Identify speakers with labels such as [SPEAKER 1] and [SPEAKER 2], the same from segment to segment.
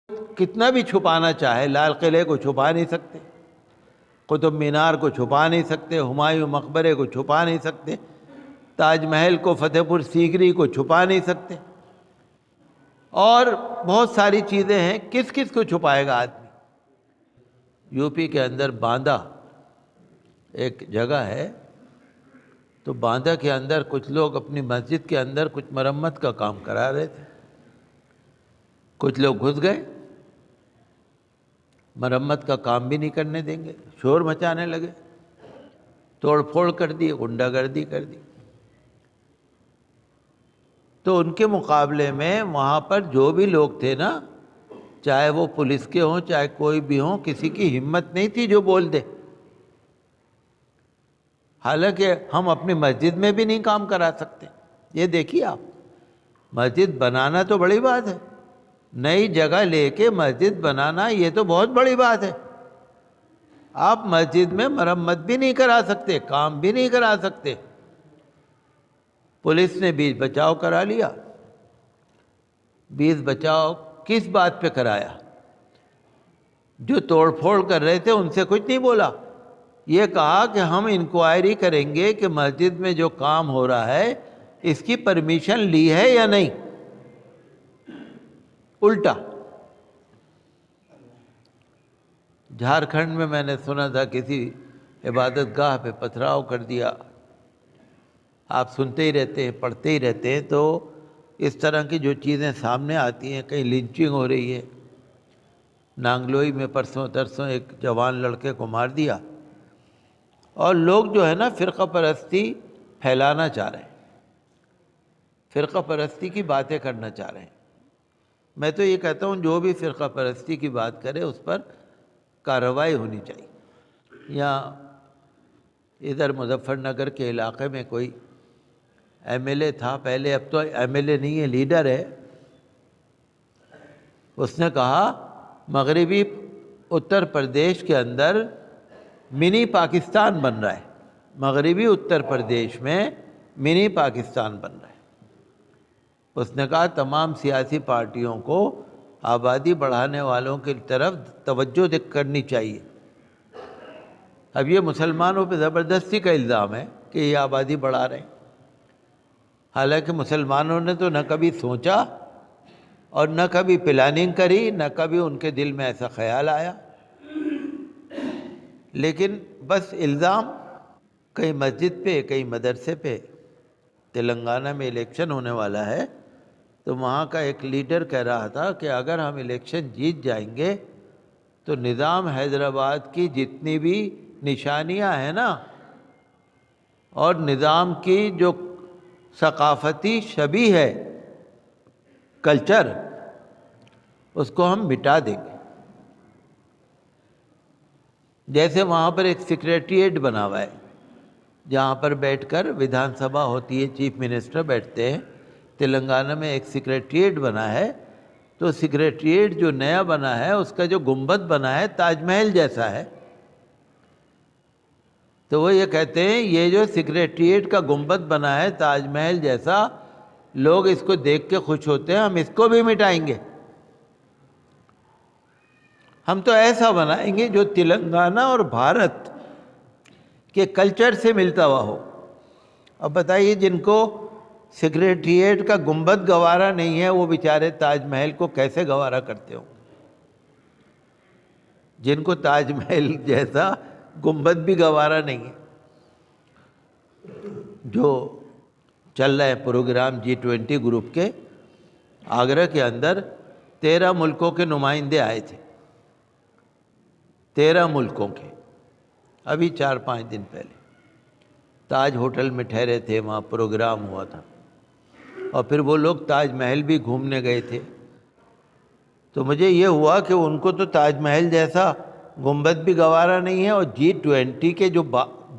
[SPEAKER 1] کتنا بھی چھپانا چاہے لال قلعے کو چھپا نہیں سکتے، قطب مینار کو چھپا نہیں سکتے، ہمایوں مقبرے کو چھپا نہیں سکتے، تاج محل کو، فتح پور سیکری کو چھپا نہیں سکتے، اور بہت ساری چیزیں ہیں، کس کس کو چھپائے گا آدمی۔ یو پی کے اندر باندہ ایک جگہ ہے، تو باندہ کے اندر کچھ لوگ اپنی مسجد کے اندر کچھ مرمت کا کام کرا رہے تھے، کچھ لوگ گھس گئے، مرمت کا کام بھی نہیں کرنے دیں گے، شور مچانے لگے، توڑ پھوڑ کر دی، غنڈہ گردی کر دی۔ تو ان کے مقابلے میں وہاں پر جو بھی لوگ تھے نا، چاہے وہ پولیس کے ہوں چاہے کوئی بھی ہوں، کسی کی ہمت نہیں تھی جو بول دے۔ حالانکہ ہم اپنی مسجد میں بھی نہیں کام کرا سکتے۔ یہ دیکھیے آپ، مسجد بنانا تو بڑی بات ہے، نئی جگہ لے کے مسجد بنانا یہ تو بہت بڑی بات ہے، آپ مسجد میں مرمت بھی نہیں کرا سکتے، کام بھی نہیں کرا سکتے۔ پولیس نے بیچ بچاؤ کرا لیا۔ بیچ بچاؤ کس بات پہ کرایا؟ جو توڑ پھوڑ کر رہے تھے ان سے کچھ نہیں بولا، یہ کہا کہ ہم انکوائری کریں گے کہ مسجد میں جو کام ہو رہا ہے اس کی پرمیشن لی ہے یا نہیں۔ الٹا جھارکھنڈ میں نے سنا تھا کسی عبادت گاہ پہ پتھراؤ کر دیا۔ آپ سنتے ہی رہتے ہیں، پڑھتے ہی رہتے ہیں، تو اس طرح کی جو چیزیں سامنے آتی ہیں، کہیں لنچنگ ہو رہی ہے۔ نانگلوئی میں پرسوں ترسوں ایک جوان لڑکے کو مار دیا، اور لوگ جو ہے نا فرقہ پرستی پھیلانا چاہ رہے ہیں، فرقہ پرستی کی باتیں کرنا چاہ رہے ہیں۔ میں تو یہ کہتا ہوں جو بھی فرقہ پرستی کی بات کرے اس پر کارروائی ہونی چاہیے۔ یا ادھر مظفر نگر کے علاقے میں کوئی ایم ایل اے تھا پہلے، اب تو ایم ایل اے نہیں ہے، لیڈر ہے، اس نے کہا مغربی اتر پردیش کے اندر منی پاکستان بن رہا ہے، مغربی اتر پردیش میں منی پاکستان بن رہا ہے۔ اس نے کہا تمام سیاسی پارٹیوں کو آبادی بڑھانے والوں کی طرف توجہ کرنی چاہیے۔ اب یہ مسلمانوں پہ زبردستی کا الزام ہے کہ یہ آبادی بڑھا رہے ہیں، حالانکہ مسلمانوں نے تو نہ کبھی سوچا اور نہ کبھی پلاننگ کری، نہ کبھی ان کے دل میں ایسا خیال آیا، لیکن بس الزام۔ کہیں مسجد پہ، کہیں مدرسے پہ، تلنگانہ میں الیکشن ہونے والا ہے، تو وہاں کا ایک لیڈر کہہ رہا تھا کہ اگر ہم الیکشن جیت جائیں گے تو نظام حیدرآباد کی جتنی بھی نشانیاں ہیں نا، اور نظام کی جو ثقافتی شبیہ ہے، کلچر، اس کو ہم مٹا دیں گے۔ جیسے وہاں پر ایک سیکریٹریٹ بنا ہوا ہے جہاں پر بیٹھ کر ودھان سبھا ہوتی ہے، چیف منسٹر بیٹھتے ہیں، تلنگانہ میں ایک سیکریٹریٹ بنا ہے، تو سیکریٹریٹ جو نیا بنا ہے اس کا جو گنبد بنا ہے تاج محل جیسا ہے۔ تو وہ یہ کہتے ہیں یہ جو سیکریٹریٹ کا گنبد بنا ہے تاج محل جیسا، لوگ اس کو دیکھ کے خوش ہوتے ہیں، ہم اس کو بھی مٹائیں گے، ہم تو ایسا بنائیں گے جو تلنگانہ اور بھارت کے کلچر سے ملتا ہوا ہو۔ اب بتائیے جن کو سیکریٹریٹ کا گنبد گوارا نہیں ہے وہ بیچارے تاج محل کو کیسے گوارا کرتے ہوں؟ جن کو تاج محل جیسا گنبد بھی گوارا نہیں ہے۔ جو چل رہے پروگرام G20 گروپ کے، آگرہ کے اندر 13 ملکوں کے نمائندے آئے تھے، 13 ملکوں کے، ابھی 4-5 دن پہلے تاج ہوٹل میں ٹھہرے تھے، وہاں پروگرام ہوا تھا، اور پھر وہ لوگ تاج محل بھی گھومنے گئے تھے۔ تو مجھے یہ ہوا کہ ان کو تو تاج محل جیسا گنبد بھی گوارا نہیں ہے، اور G20 کے جو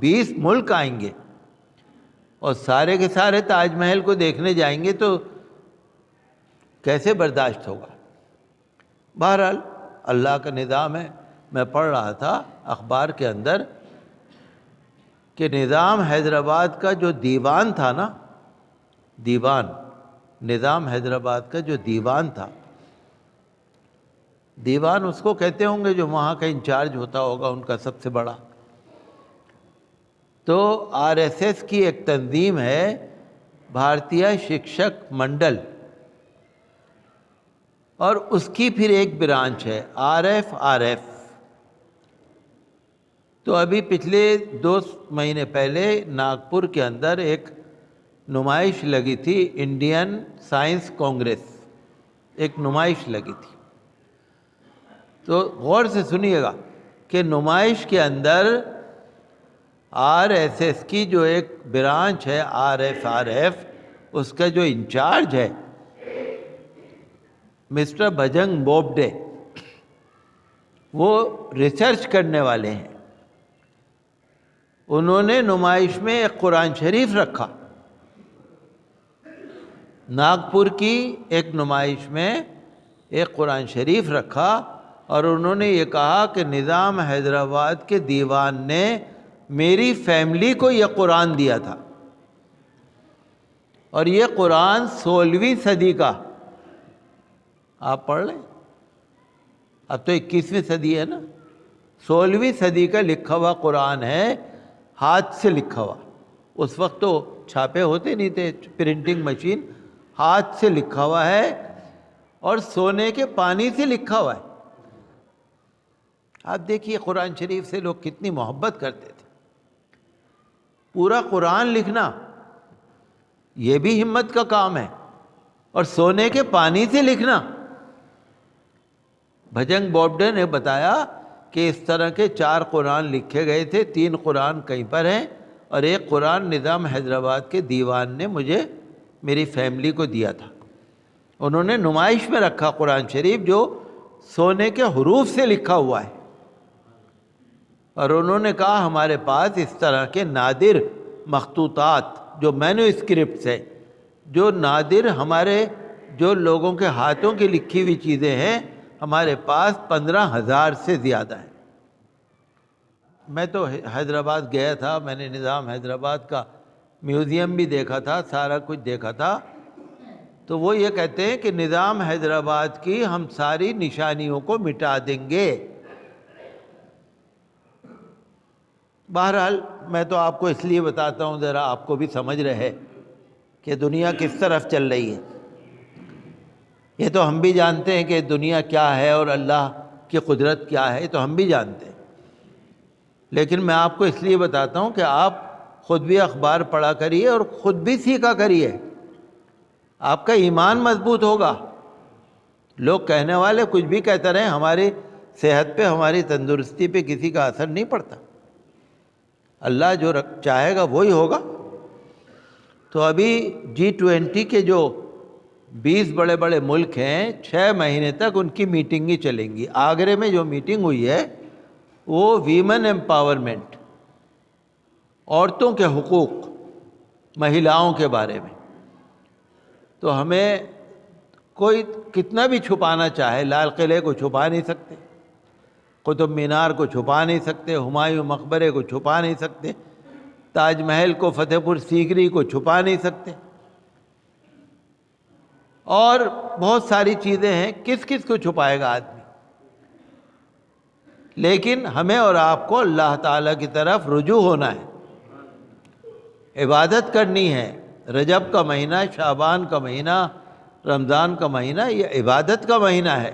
[SPEAKER 1] 20 ملک آئیں گے اور سارے کے سارے تاج محل کو دیکھنے جائیں گے تو کیسے برداشت ہوگا؟ بہرحال اللہ کا نظام ہے۔ میں پڑھ رہا تھا اخبار کے اندر کہ نظام حیدرآباد کا جو دیوان تھا نا، نظام حیدرآباد کا جو دیوان تھا، دیوان اس کو کہتے ہوں گے جو وہاں کا انچارج ہوتا ہوگا ان کا سب سے بڑا. تو RSS کی ایک تنظیم ہے بھارتیہ شکشک منڈل، اور اس کی پھر ایک برانچ ہے RFRF. تو ابھی پچھلے 2 مہینے پہلے ناگپور کے اندر ایک نمائش لگی تھی، انڈین سائنس کانگریس، ایک نمائش لگی تھی. تو غور سے سنیے گا کہ نمائش کے اندر RSS کی جو ایک برانچ ہے RFRF، اس کا جو انچارج ہے مسٹر بھجنگ بوبڈے، وہ ریسرچ کرنے والے ہیں. انہوں نے نمائش میں ایک قرآن شریف رکھا. ناگپور کی ایک نمائش میں ایک قرآن شریف رکھا، اور انہوں نے یہ کہا کہ نظام حیدرآباد کے دیوان نے میری فیملی کو یہ قرآن دیا تھا، اور یہ قرآن 16ویں صدی کا، آپ پڑھ لیں، اب تو 21ویں صدی ہے نا، 16ویں صدی کا لکھا ہوا قرآن ہے، ہاتھ سے لکھا ہوا. اس وقت تو چھاپے ہوتے نہیں تھے، پرنٹنگ مشین، ہاتھ سے لکھا ہوا ہے، اور سونے کے پانی سے لکھا ہوا ہے. آپ دیکھیے قرآن شریف سے لوگ کتنی محبت کرتے تھے. پورا قرآن لکھنا یہ بھی ہمت کا کام ہے، اور سونے کے پانی سے لکھنا. بھجنگ بوبڈے نے بتایا کہ اس طرح کے 4 قرآن لکھے گئے تھے، 3 قرآن کہیں پر ہیں، اور ایک قرآن نظام حیدرآباد کے دیوان نے مجھے میری فیملی کو دیا تھا. انہوں نے نمائش میں رکھا قرآن شریف جو سونے کے حروف سے لکھا ہوا ہے، اور انہوں نے کہا ہمارے پاس اس طرح کے نادر مخطوطات جو مینو اسکرپٹس ہیں، جو نادر ہمارے جو لوگوں کے ہاتھوں کی لکھی ہوئی چیزیں ہیں، ہمارے پاس 15,000 سے زیادہ ہیں. میں تو حیدرآباد گیا تھا، میں نے نظام حیدرآباد کا میوزیم بھی دیکھا تھا، سارا کچھ دیکھا تھا. تو وہ یہ کہتے ہیں کہ نظام حیدرآباد کی ہم ساری نشانیوں کو مٹا دیں گے. بہرحال میں تو آپ کو اس لیے بتاتا ہوں ذرا آپ کو بھی سمجھ رہے کہ دنیا کس طرف چل رہی ہے. یہ تو ہم بھی جانتے ہیں کہ دنیا کیا ہے اور اللہ کی قدرت کیا ہے، یہ تو ہم بھی جانتے ہیں، لیکن میں آپ کو اس لیے بتاتا ہوں کہ آپ خود بھی اخبار پڑھا کریے اور خود بھی سیکھا کریے، آپ کا ایمان مضبوط ہوگا. لوگ کہنے والے کچھ بھی کہتے رہے، ہماری صحت پہ، ہماری تندرستی پہ کسی کا اثر نہیں پڑتا. اللہ جو چاہے گا وہی ہوگا. تو ابھی G20 کے جو 20 بڑے بڑے ملک ہیں، 6 مہینے تک ان کی میٹنگیں چلیں گی. آگرے میں جو میٹنگ ہوئی ہے وہ ویمن ایمپاورمنٹ، عورتوں کے حقوق، مہیلاؤں کے بارے میں. تو ہمیں کوئی کتنا بھی چھپانا چاہے، لال قلعے کو چھپا نہیں سکتے، قطب مینار کو چھپا نہیں سکتے، ہمایوں مقبرے کو چھپا نہیں سکتے، تاج محل کو، فتح پور سیکری کو چھپا نہیں سکتے، اور بہت ساری چیزیں ہیں. کس کس کو چھپائے گا آدمی؟ لیکن ہمیں اور آپ کو اللہ تعالیٰ کی طرف رجوع ہونا ہے، عبادت کرنی ہے. رجب کا مہینہ، شعبان کا مہینہ، رمضان کا مہینہ، یہ عبادت کا مہینہ ہے.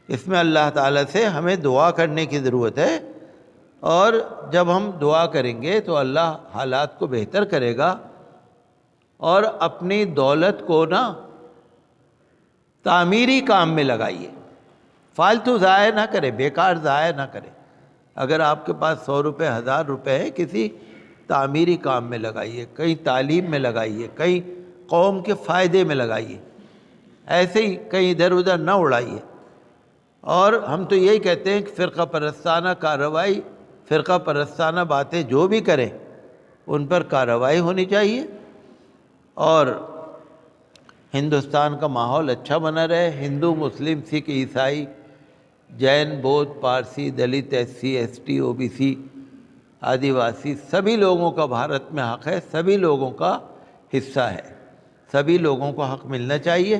[SPEAKER 1] اس میں اللہ تعالیٰ سے ہمیں دعا کرنے کی ضرورت ہے، اور جب ہم دعا کریں گے تو اللہ حالات کو بہتر کرے گا. اور اپنی دولت کو نا تعمیری کام میں لگائیے، فالتو ضائع نہ کرے، بیکار ضائع نہ کرے. اگر آپ کے پاس 100 روپے، 1000 روپے ہے، کسی تعمیری کام میں لگائیے، کہیں تعلیم میں لگائیے، کہیں قوم کے فائدے میں لگائیے، ایسے ہی کہیں ادھر ادھر نہ اڑائیے. اور ہم تو یہی کہتے ہیں کہ فرقہ پرستانہ کارروائی، فرقہ پرستانہ باتیں جو بھی کریں ان پر کارروائی ہونی چاہیے، اور ہندوستان کا ماحول اچھا بنا رہے. ہندو، مسلم، سکھ، عیسائی، جین، بودھ، پارسی، دلت، SC ST OBC، آدیواسی، سبھی لوگوں کا بھارت میں حق ہے، سبھی لوگوں کا حصہ ہے، سبھی لوگوں کو حق ملنا چاہیے.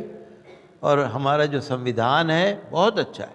[SPEAKER 1] اور ہمارا جو سنویدھان ہے بہت اچھا ہے.